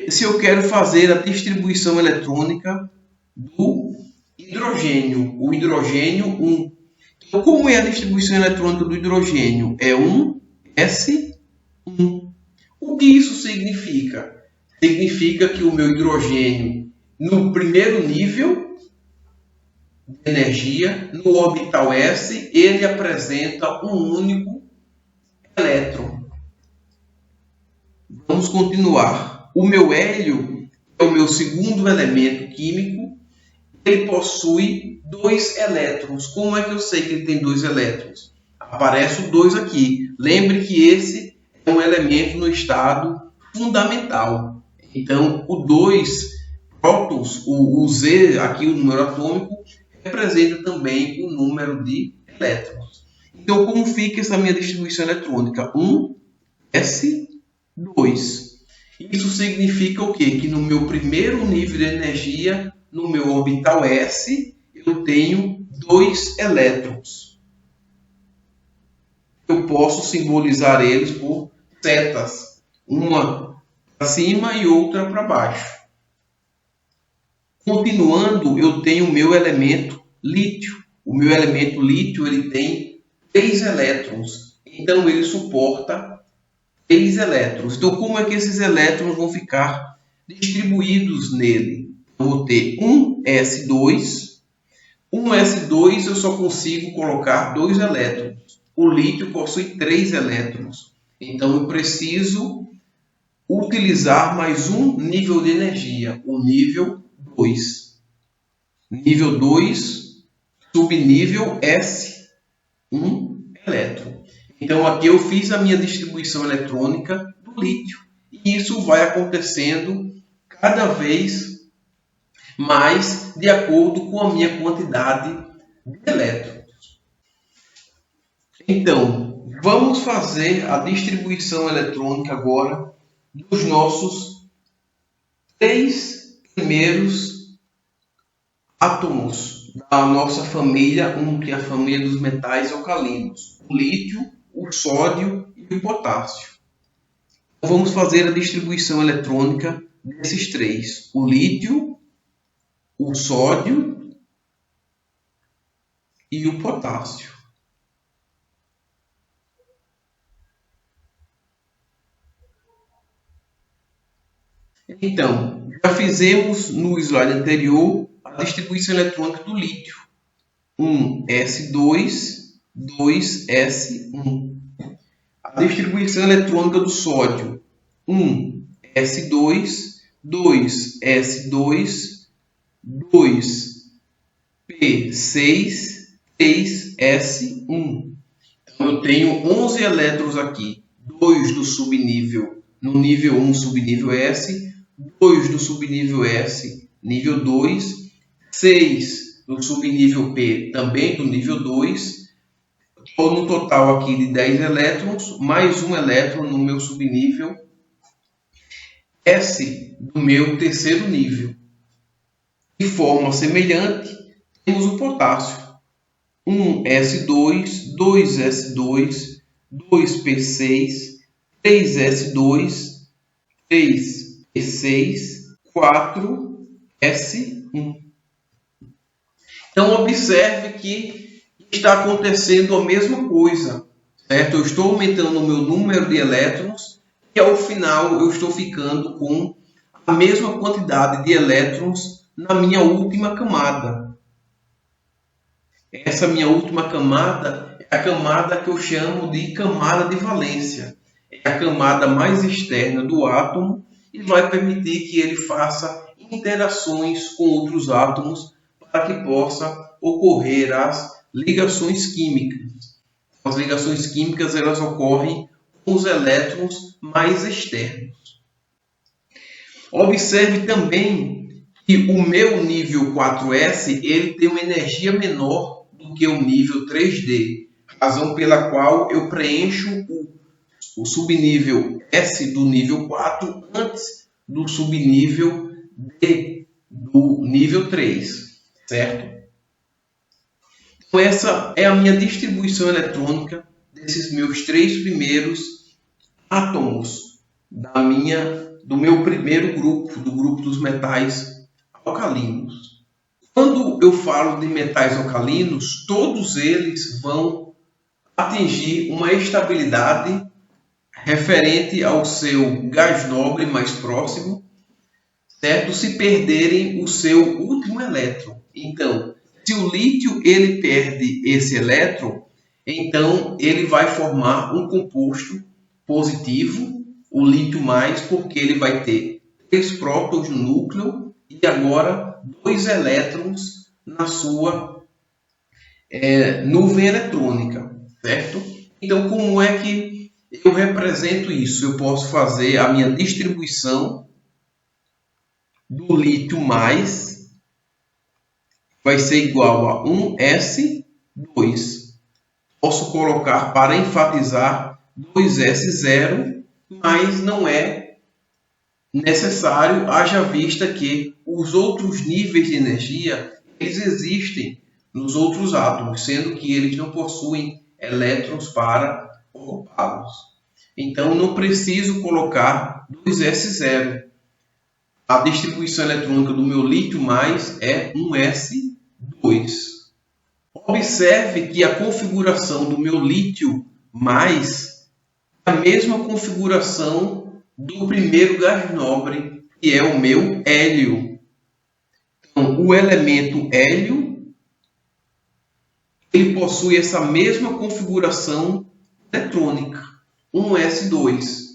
se eu quero fazer a distribuição eletrônica do hidrogênio, o hidrogênio 1. Então, como é a distribuição eletrônica do hidrogênio? É 1s1. O que isso significa? Significa que o meu hidrogênio, no primeiro nível de energia, no orbital S, ele apresenta um único elétron. Vamos continuar. O meu hélio é o meu segundo elemento químico. Ele possui 2 elétrons. Como é que eu sei que ele tem 2 elétrons? Aparece o 2 aqui. Lembre que esse é um elemento no estado fundamental. Então, o 2 prótons, o Z, aqui o número atômico, representa também o número de elétrons. Então, como fica essa minha distribuição eletrônica? 1s2. Isso significa o quê? Que no meu primeiro nível de energia, no meu orbital S, eu tenho 2 elétrons. Eu posso simbolizar eles por setas, uma para cima e outra para baixo. Continuando, eu tenho o meu elemento lítio. O meu elemento lítio ele tem 3 elétrons. Então, ele suporta 3 elétrons. Então, como é que esses elétrons vão ficar distribuídos nele? Eu vou ter 1s2. 1s2 eu só consigo colocar 2 elétrons. O lítio possui 3 elétrons. Então, eu preciso utilizar mais um nível de energia, o nível 2. Nível 2, subnível S, 1 elétron. Então, aqui eu fiz a minha distribuição eletrônica do lítio. E isso vai acontecendo cada vez mais de acordo com a minha quantidade de elétrons. Então, vamos fazer a distribuição eletrônica agora dos nossos 3 primeiros átomos da nossa família 1, que é a família dos metais alcalinos. O lítio, o sódio e o potássio. Então, vamos fazer a distribuição eletrônica desses 3. O lítio, o sódio e o potássio. Então, já fizemos no slide anterior a distribuição eletrônica do lítio. 1s2, 2s1. A distribuição eletrônica do sódio. 1s2, 2s2, 2p6, 3s1. Então, eu tenho 11 elétrons aqui. 2 do subnível, no nível 1, subnível S. 2 do subnível S, nível 2. 6 do subnível P, também do nível 2. Estou no total aqui de 10 elétrons, mais um elétron no meu subnível S, do meu terceiro nível. De forma semelhante, temos o potássio. 1s2, 2s2, 2p6, 3s2, 3p6, 4s1. Então, observe que está acontecendo a mesma coisa, certo? Eu estou aumentando o meu número de elétrons e, ao final, eu estou ficando com a mesma quantidade de elétrons na minha última camada. Essa minha última camada é a camada que eu chamo de camada de valência. É a camada mais externa do átomo e vai permitir que ele faça interações com outros átomos para que possa ocorrer as ligações químicas. As ligações químicas elas ocorrem com os elétrons mais externos. Observe também que o meu nível 4s ele tem uma energia menor do que o nível 3D, razão pela qual eu preencho o subnível S do nível 4 antes do subnível D do nível 3. Certo? Então, essa é a minha distribuição eletrônica desses meus 3 primeiros átomos da minha do meu primeiro grupo, do grupo dos metais alcalinos. Quando eu falo de metais alcalinos, todos eles vão atingir uma estabilidade referente ao seu gás nobre mais próximo, certo? Se perderem o seu último elétron. Então, se o lítio ele perde esse elétron, então ele vai formar um composto positivo, o lítio mais, porque ele vai ter 3 prótons no núcleo e agora 2 elétrons na sua nuvem eletrônica, certo? Então, como é que eu represento isso? Eu posso fazer a minha distribuição do lítio mais, vai ser igual a 1s2. Posso colocar para enfatizar 2s0, mas não é necessário, haja vista que os outros níveis de energia eles existem nos outros átomos, sendo que eles não possuem elétrons para ocupá-los. Então, não preciso colocar 2s0. A distribuição eletrônica do meu lítio mais é 1s2. Observe que a configuração do meu lítio mais é a mesma configuração do primeiro gás nobre, que é o meu hélio. Então, o elemento hélio ele possui essa mesma configuração eletrônica, 1s2.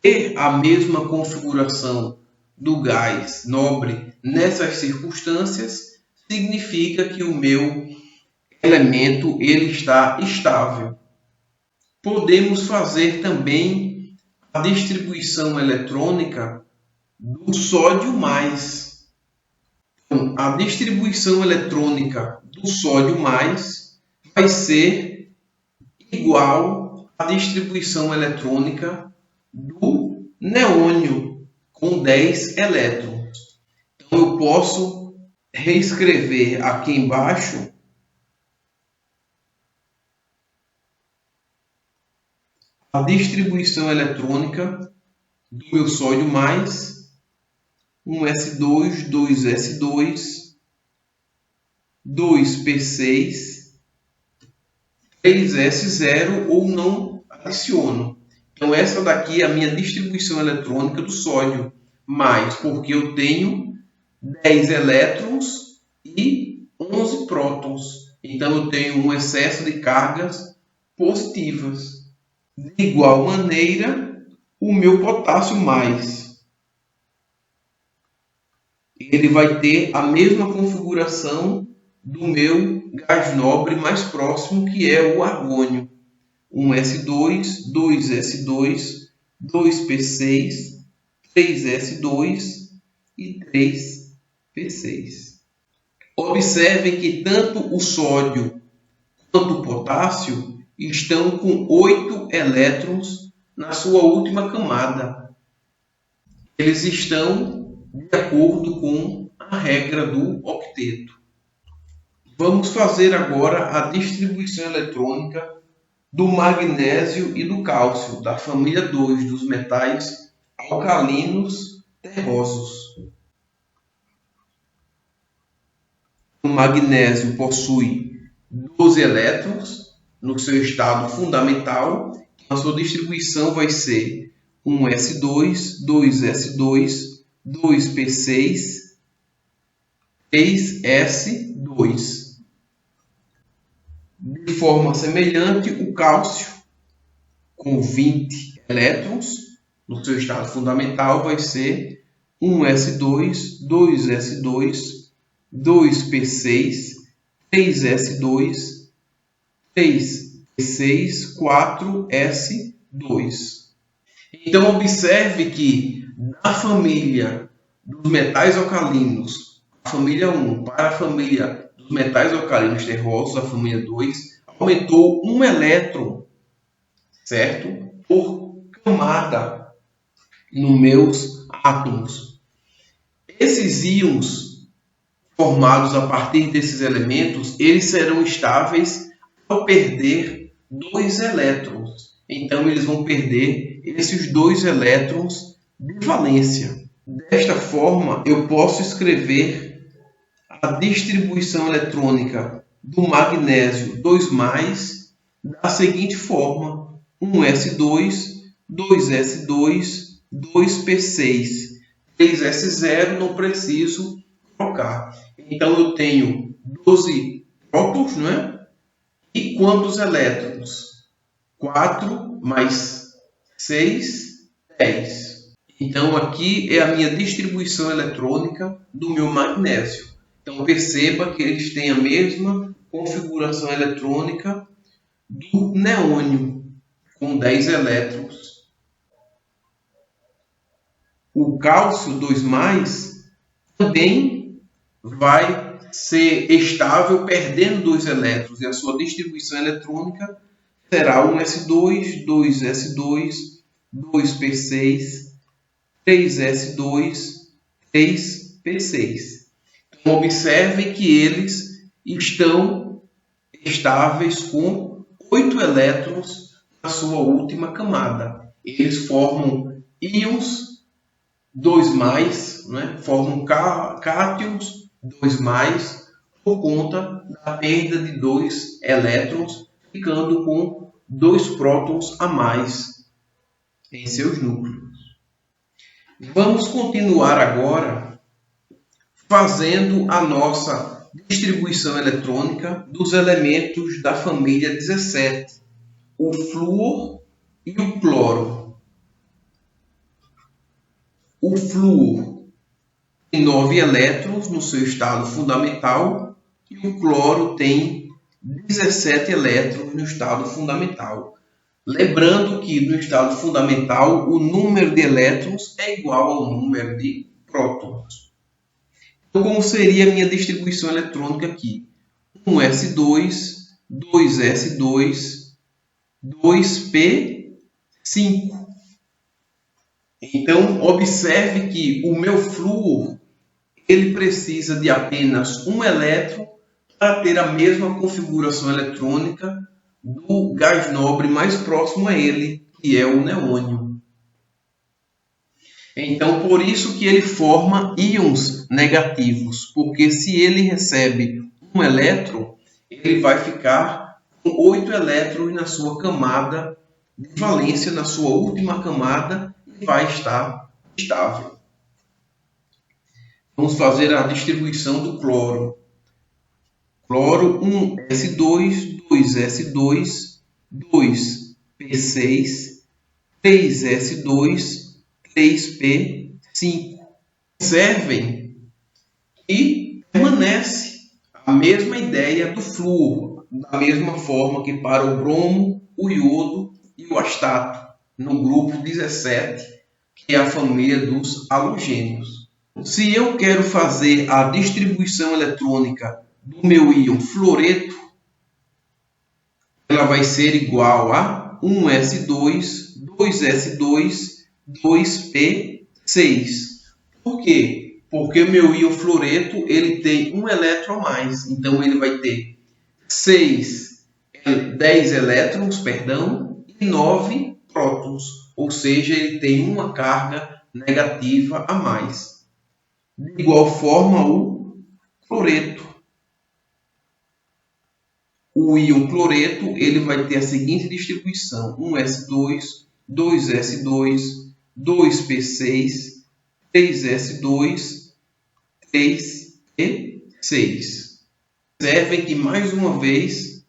Ter a mesma configuração do gás nobre nessas circunstâncias significa que o meu elemento ele está estável. Podemos fazer também a distribuição eletrônica do sódio mais. Então, a distribuição eletrônica do sódio mais vai ser igual à distribuição eletrônica do neônio, com 10 elétrons. Então, eu posso reescrever aqui embaixo a distribuição eletrônica do meu sódio mais, 1s2, 2s2, 2p6, 3s0 ou não adiciono. Então essa daqui é a minha distribuição eletrônica do sódio mais, porque eu tenho 10 elétrons e 11 prótons. Então eu tenho um excesso de cargas positivas. De igual maneira, o meu potássio mais, ele vai ter a mesma configuração do meu gás nobre mais próximo, que é o argônio. 1s2, 2s2, 2p6, 3s2 e 3p6. Observe que tanto o sódio quanto o potássio estão com 8 elétrons na sua última camada. Eles estão de acordo com a regra do octeto. Vamos fazer agora a distribuição eletrônica do magnésio e do cálcio, da família 2 dos metais alcalinos terrosos. O magnésio possui 12 elétrons no seu estado fundamental. A sua distribuição vai ser 1s2, 2s2, 2p6, 3s2. De forma semelhante, o cálcio, com 20 elétrons no seu estado fundamental, vai ser 1s2, 2s2, 2p6, 3s2, 3p6, 4s2. Então, observe que da família dos metais alcalinos, a família 1, para a família dos metais alcalinos terrosos, a família 2, aumentou um elétron, certo? Por camada nos meus átomos. Esses íons formados a partir desses elementos, eles serão estáveis ao perder 2 elétrons. Então, eles vão perder esses 2 elétrons de valência. Desta forma, eu posso escrever a distribuição eletrônica do magnésio 2+, da seguinte forma: 1s2, 2s2, 2p6. 3s0 não preciso trocar. Então, eu tenho 12 prótons, não é? E quantos elétrons? 4 mais 6, 10. Então, aqui é a minha distribuição eletrônica do meu magnésio. Então, perceba que eles têm a mesma configuração eletrônica do neônio, com 10 elétrons. O cálcio 2+, também vai ser estável, perdendo 2 elétrons, e a sua distribuição eletrônica será 1s2, 2s2, 2p6, 3s2, 3p6. Então, observem que eles estão estáveis com 8 elétrons na sua última camada. Eles formam íons 2+, né? Formam cátions 2+, por conta da perda de 2 elétrons, ficando com 2 prótons a mais em seus núcleos. Vamos continuar agora fazendo a nossa distribuição eletrônica dos elementos da família 17, o flúor e o cloro. O flúor tem 9 elétrons no seu estado fundamental e o cloro tem 17 elétrons no estado fundamental. Lembrando que no estado fundamental o número de elétrons é igual ao número de prótons. Então, como seria a minha distribuição eletrônica aqui? 1s2, 2s2, 2p5. Então, observe que o meu flúor ele precisa de apenas um elétron para ter a mesma configuração eletrônica do gás nobre mais próximo a ele, que é o neônio. Então, por isso que ele forma íons negativos, porque se ele recebe um elétron, ele vai ficar com 8 elétrons na sua camada de valência, na sua última camada, e vai estar estável. Vamos fazer a distribuição do cloro. Cloro 1s2, 2s2, 2p6, 3s2, 3p5. Observem que permanece a mesma ideia do flúor, da mesma forma que para o bromo, o iodo e o astato, no grupo 17, que é a família dos halogênios. Se eu quero fazer a distribuição eletrônica do meu íon fluoreto, ela vai ser igual a 1s2, 2s2, 2p6. Por quê? Porque o meu íon fluoreto ele tem um elétron a mais. Então, ele vai ter 10 elétrons, e 9 prótons. Ou seja, ele tem uma carga negativa a mais. De igual forma, o cloreto. O íon cloreto ele vai ter a seguinte distribuição: 1s2, 2s2, 2p6, 3s2, 3p6. Observem que, mais uma vez,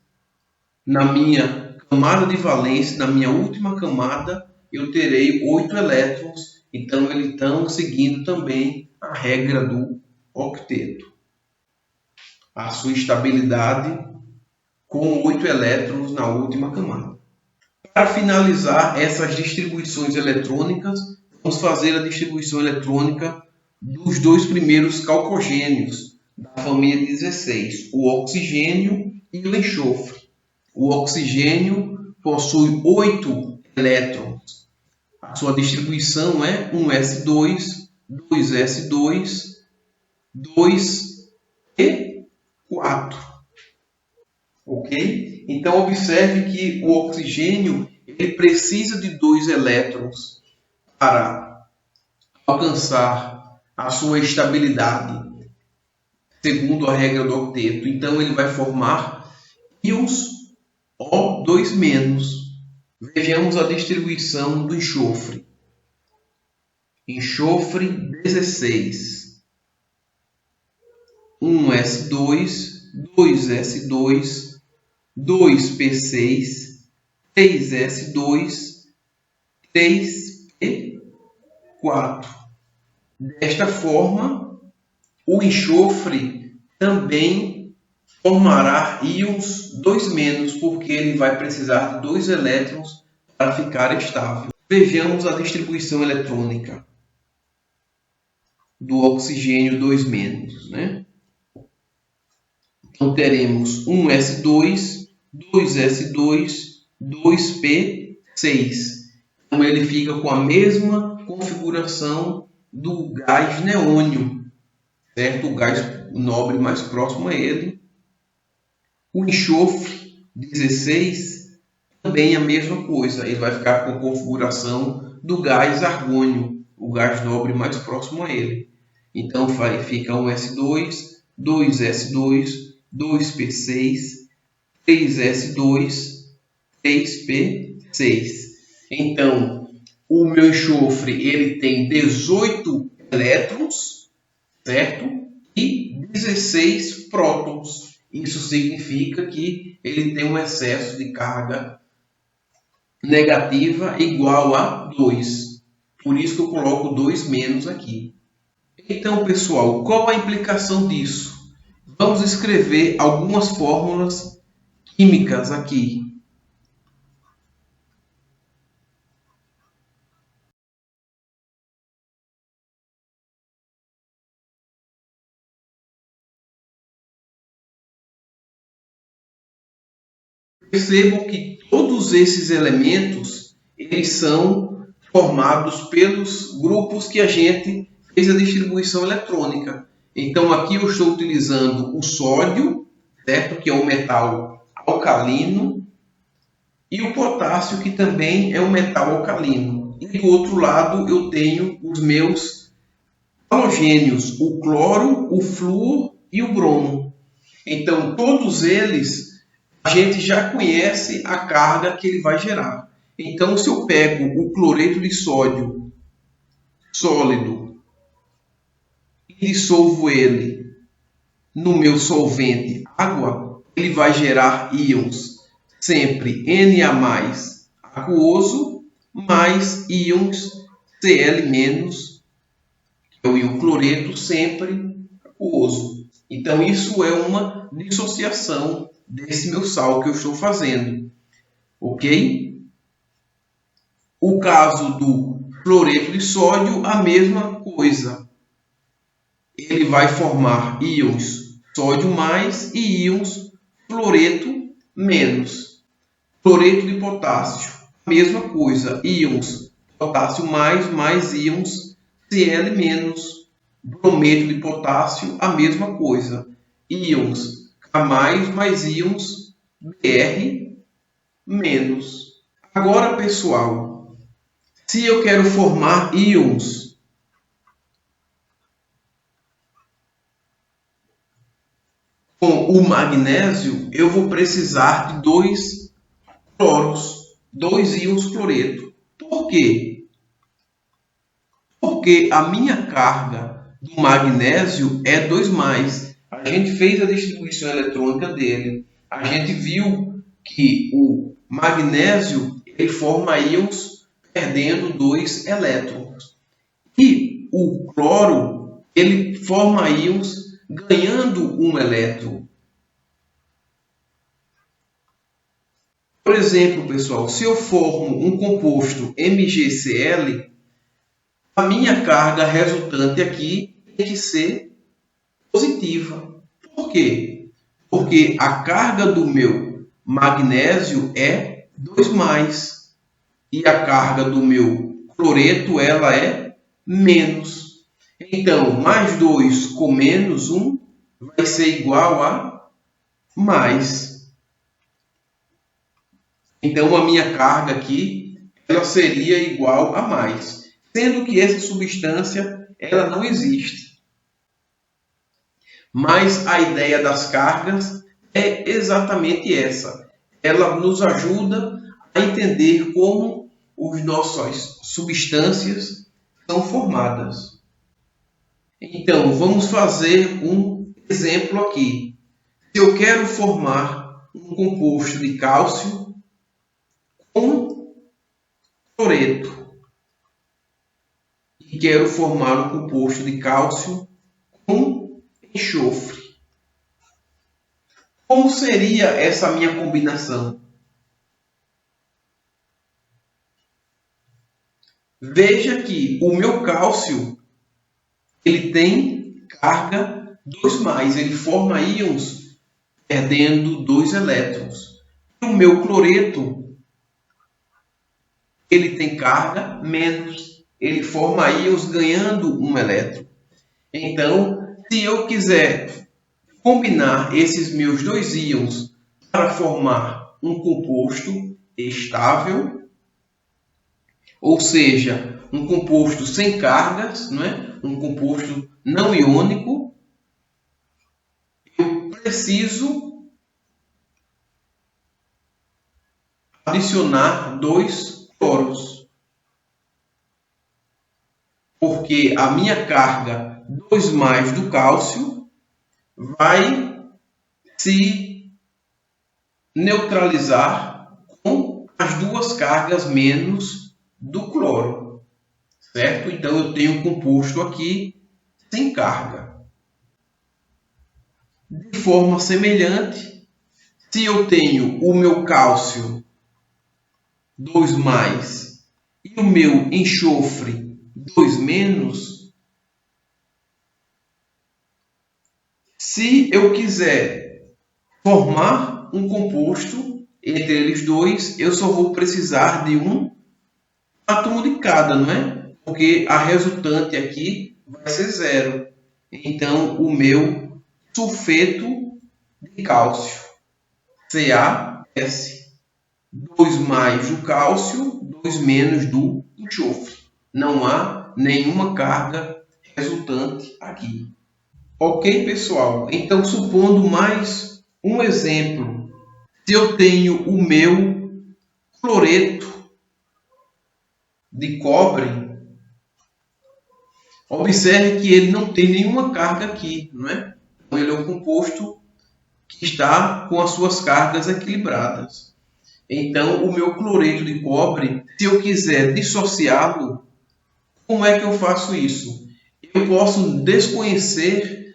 na minha camada de valência, na minha última camada, eu terei 8 elétrons. Então, eles estão seguindo também a regra do octeto. A sua estabilidade com 8 elétrons na última camada. Para finalizar essas distribuições eletrônicas, vamos fazer a distribuição eletrônica dos dois primeiros calcogênios da família 16, o oxigênio e o enxofre. O oxigênio possui 8 elétrons. A sua distribuição é 1s2, 2s2, 2p4. Ok? Então, observe que o oxigênio ele precisa de 2 elétrons para alcançar a sua estabilidade, segundo a regra do octeto. Então, ele vai formar íons O2-. Vejamos a distribuição do enxofre. Enxofre 16. 1s2, 2s2, 2p6, 3s2, 3p4. Desta forma, o enxofre também formará íons 2-, porque ele vai precisar de 2 elétrons para ficar estável. Vejamos a distribuição eletrônica do oxigênio 2-, né? Então, teremos 1s2, 2s2, 2p6. Então, ele fica com a mesma configuração do gás neônio, certo? O gás nobre mais próximo a ele. O enxofre 16 também a mesma coisa. Ele vai ficar com a configuração do gás argônio, o gás nobre mais próximo a ele. Então, fica 1s2, 2s2, 2p6, 3s2, 3p6. Então, o meu enxofre ele tem 18 elétrons, certo? E 16 prótons. Isso significa que ele tem um excesso de carga negativa igual a 2. Por isso que eu coloco 2- aqui. Então, pessoal, qual a implicação disso? Vamos escrever algumas fórmulas químicas aqui. Percebam que todos esses elementos eles são formados pelos grupos que a gente fez a distribuição eletrônica. Então, aqui eu estou utilizando o sódio, certo? Que é um metal alcalino, e o potássio, que também é um metal alcalino. E do outro lado eu tenho os meus halogênios, o cloro, o flúor e o bromo. Então, todos eles a gente já conhece a carga que ele vai gerar. Então, se eu pego o cloreto de sódio sólido e dissolvo ele no meu solvente água, ele vai gerar íons sempre Na+ aquoso mais íons Cl-, que é o íon cloreto, sempre aquoso. Então, isso é uma dissociação desse meu sal que eu estou fazendo, ok? O caso do cloreto de sódio, a mesma coisa. Ele vai formar íons sódio mais e íons cloreto menos. Cloreto de potássio, a mesma coisa. Íons potássio mais íons Cl-. Brometo de potássio, a mesma coisa. Íons K+, mais íons Br-. Agora, pessoal, se eu quero formar íons com o magnésio, eu vou precisar de 2 cloros, 2 íons cloreto. Por quê? Porque a minha carga do magnésio é 2+. A gente fez a distribuição eletrônica dele. A gente viu que o magnésio ele forma íons perdendo 2 elétrons. E o cloro ele forma íons ganhando 1 elétron. Por exemplo, pessoal, se eu formo um composto MgCl, a minha carga resultante aqui tem que ser positiva. Por quê? Porque a carga do meu magnésio é 2+, e a carga do meu cloreto ela é menos. Então, mais 2 com menos 1 vai ser igual a mais. Então, a minha carga aqui ela seria igual a mais. sendo que essa substância ela não existe. Mas a ideia das cargas é exatamente essa. Ela nos ajuda a entender como as nossas substâncias são formadas. Então, vamos fazer um exemplo aqui. Se eu quero formar um composto de cálcio com cloreto e quero formar um composto de cálcio com enxofre, como seria essa minha combinação? Veja que o meu cálcio ele tem carga 2+, ele forma íons perdendo 2 elétrons. O meu cloreto ele tem carga menos, ele forma íons ganhando 1 elétron. Então, se eu quiser combinar esses meus 2 íons para formar um composto estável, ou seja, um composto sem cargas, não é? Um composto não iônico, eu preciso adicionar 2 cloros, porque a minha carga 2+ do cálcio vai se neutralizar com as 2 cargas menos do cloro, certo? Então eu tenho um composto aqui sem carga. De forma semelhante, se eu tenho o meu cálcio 2+ e o meu enxofre 2-, se eu quiser formar um composto entre eles dois, eu só vou precisar de um átomo de cada, não é? Porque a resultante aqui vai ser 0. Então, o meu sulfeto de cálcio, CaS, 2+ do cálcio, 2- do enxofre. Não há nenhuma carga resultante aqui. Ok, pessoal? Então, supondo mais um exemplo. Se eu tenho o meu cloreto de cobre, observe que ele não tem nenhuma carga aqui, não é? Então, ele é um composto que está com as suas cargas equilibradas. Então, o meu cloreto de cobre, se eu quiser dissociá-lo, como é que eu faço isso? Eu posso desconhecer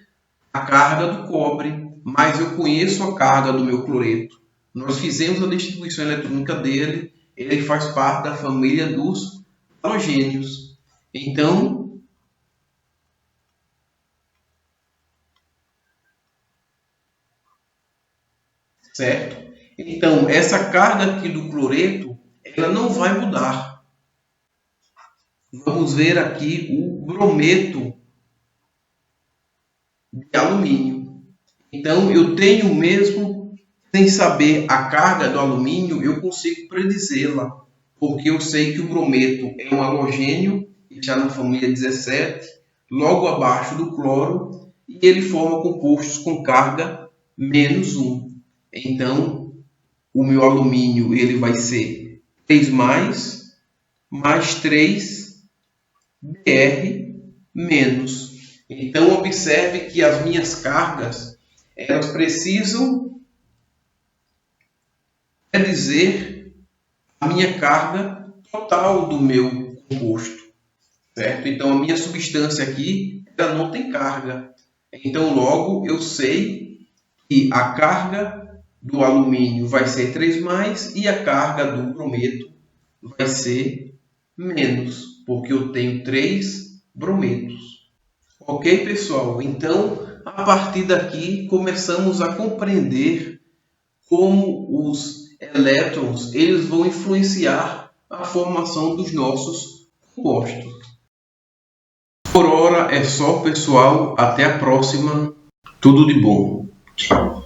a carga do cobre, mas eu conheço a carga do meu cloreto. Nós fizemos a distribuição eletrônica dele, ele faz parte da família dos halogênios. Então, certo? Então, essa carga aqui do cloreto, ela não vai mudar. Vamos ver aqui o brometo de alumínio. Então, eu tenho mesmo, sem saber a carga do alumínio, eu consigo predizê-la, porque eu sei que o brometo é um halogênio, já na família 17, logo abaixo do cloro, e ele forma compostos com carga -1. Então, o meu alumínio ele vai ser 3+, mais 3 Br-. Então, observe que as minhas cargas elas precisam dizer a minha carga total do meu composto, certo? Então, a minha substância aqui ela não tem carga. Então, logo, eu sei que a carga do alumínio vai ser 3+, e a carga do brometo vai ser menos, porque eu tenho 3 brometos. Ok, pessoal? Então, a partir daqui, começamos a compreender como os elétrons eles vão influenciar a formação dos nossos compostos. Por hora é só, pessoal. Até a próxima. Tudo de bom. Tchau.